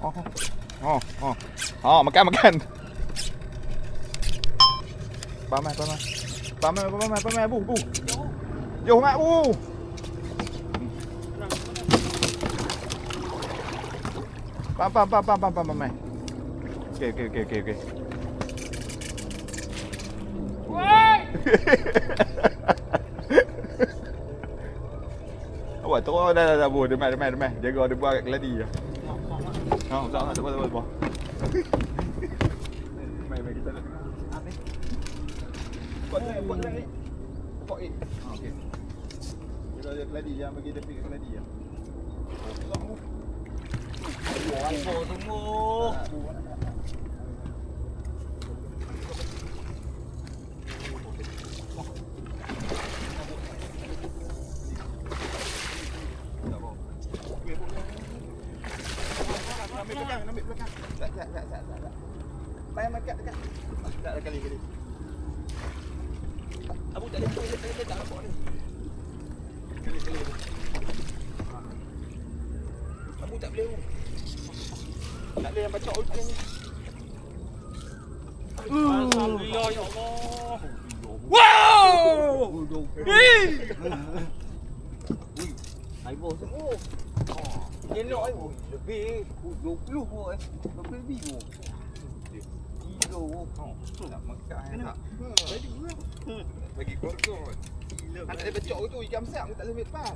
Oh, oh, oh. Oh, makan, makan. Paman, paman. Paman, paman, paman, bu, bu. Jauh mak, bu. Pam, pam, pam, pam, pam, pam, pam. Okey, okey, okey, okey, okey. Woi! Awak terus dah bu. Demai, demai, demai. Jaga dia buat kat keladi je. Oh, tak apa, tak apa. Mai, mai kita nak tengok. Habis. Buat ni. Pokok ni. Ha, okey. Jaga dia keladi, jangan bagi dia pergi kat keladi je. Woi, tunggu. Ambil belakang, ambil belakang. Tak. Bayang dekat. Tak ada kali. Abu tak boleh tak nampak ni. Kali. Abu tak boleh. Tak boleh yang bacok tak boleh ni. Alhamdulillah ya Allah. Wow! Hei! Hai bos. Oh. Elok ai. Lebih 20 bos. Lebih tu. Kilo. Nak makan tak? Bagi kot. Anak dia bacok tu ikan besar aku tak boleh depan.